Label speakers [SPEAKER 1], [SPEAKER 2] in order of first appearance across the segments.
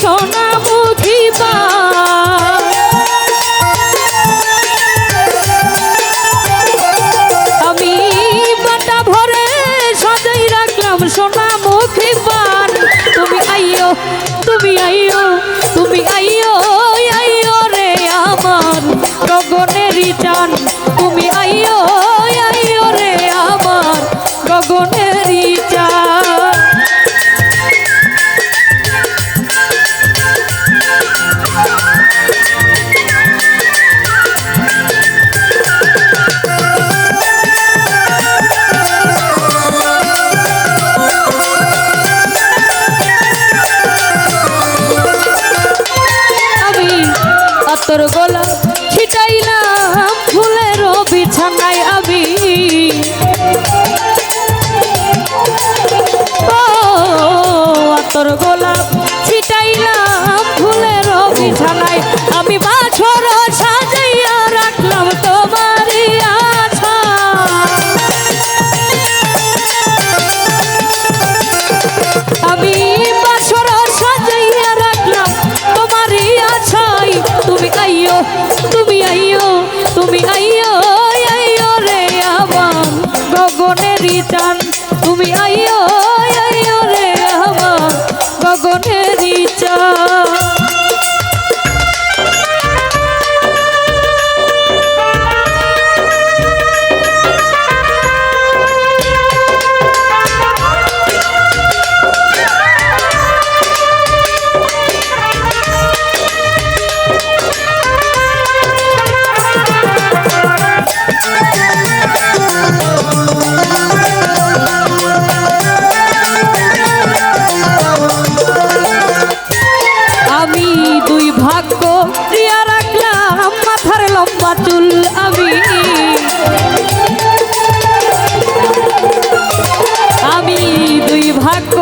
[SPEAKER 1] সোনামুখী পান আমি বাটা ভরে সাজাই রাখলাম সোনামুখী পান তুমি আইও তুমি আইও তুমি আইও আইও রে আমার গগনেরই চান তুমি আইও আইও রে আমার গগনেরই চান তোর গলা ছিটাইলাম ফুলের বিছানায় আমি তোর গলা ছিটাইলাম ফুলের বিছানায় আমি বাছর সাজাইয়া রাখলাম তোমারই আশা আমি বাছর সাজাইয়া রাখলাম তোমারই আশায় তুমি আইও তুমি আইও তুমি আইও আইও রে আমার গগনেরই চান তুমি আইও আইও রে আমার গগনেরই চান চুল আমি দুই ভাগ্য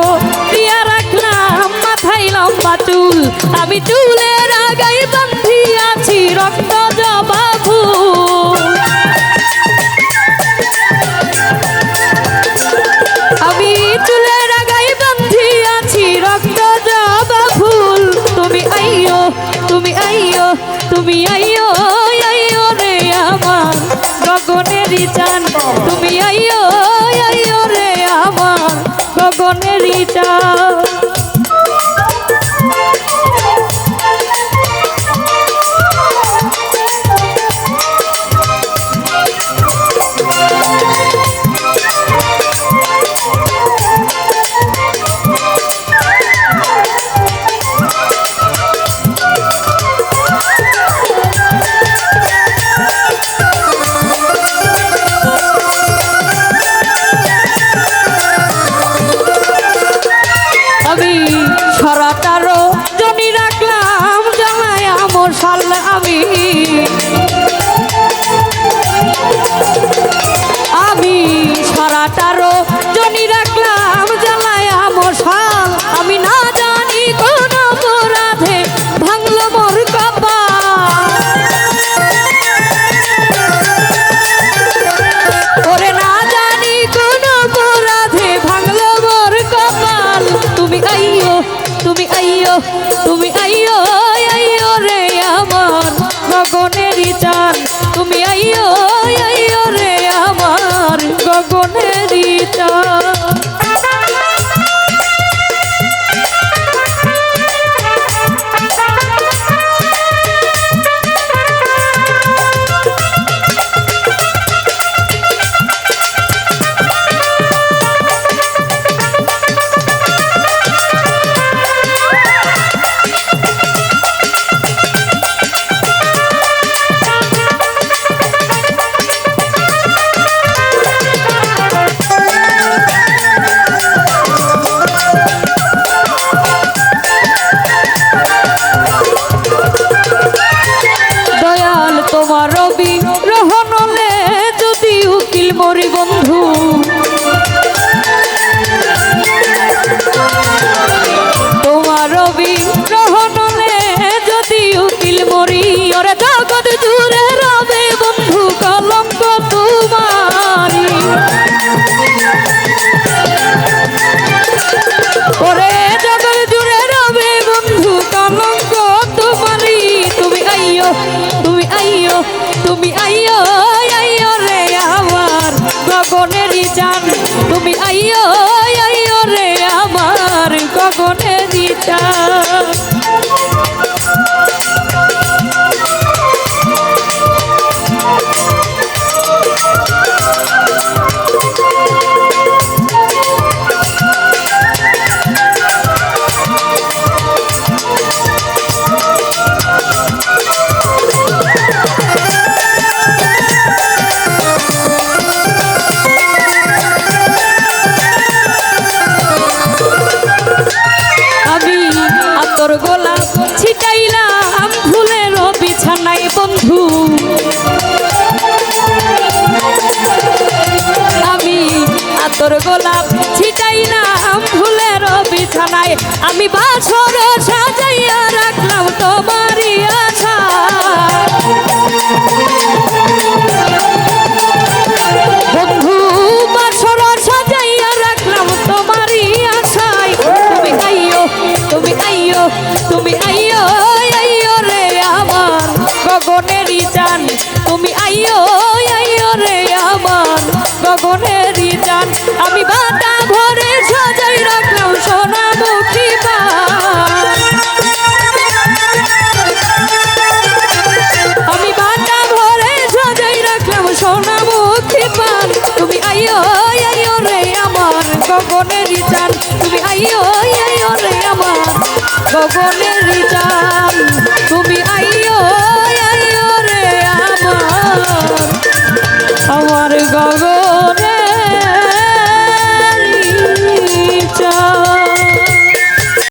[SPEAKER 1] দিয়া রাখলাম মাথায় লম্বা চুল আমি চুলের আগায় বাঁধি আছি রক্ত জবা ফুল আমি চুলের আগায় বাঁধি আছি রক্ত জবা ফুল তুমি আইও তুমি আইও তুমি আইও আইও রে আমার গগনেরই চান তুমি আইও আইও রে আমার গগনেরই চান ছড়াটারও জনি রাখলাম জানাই আমার সাল আমি ছড়াটারও জনি রাখলাম জানাই আমার সাল আমি না জানি কোন অপরাধে ভাঙলো মোর কপাল ওরে না জানি কোন অপরাধে ভাঙলো মোর কপাল তুমি আইও তুমি আইও তুমি আইও আইও রে আমার গগনেরই চান তুমি আইও আইও রে আমার গগনেরই চান তোর গোলাপ ছিটাইলাম ফুলের বিছানায় বন্ধু আমি তোর গোলাপ ছিটাইলাম ফুলের বিছানায় আমি বাসর সাজাইয়া রাখলাম তোমারই আশা বন্ধু বাসর সাজাইয়া রাখলাম তোমারই আশায় তুমি আইয়ো তুমি আইয়ো আইয়ো রে আমার গগনেরই জান তুমি আইয়ো আইয়ো রে আমার গগনেরই জান আমি বাটা ভরে সাজাই রাখলাম সোনামুখী পান আমি বাটা ভরে সাজাই রাখলাম সোনামুখী পান তুমি আইয়ো আইয়ো রে আমার গগনেরই জান তুমি আইয়ো আইয়ো রে আমার গগনেরই জান তুমি আইয়ো আইয়ো রে আমার গগন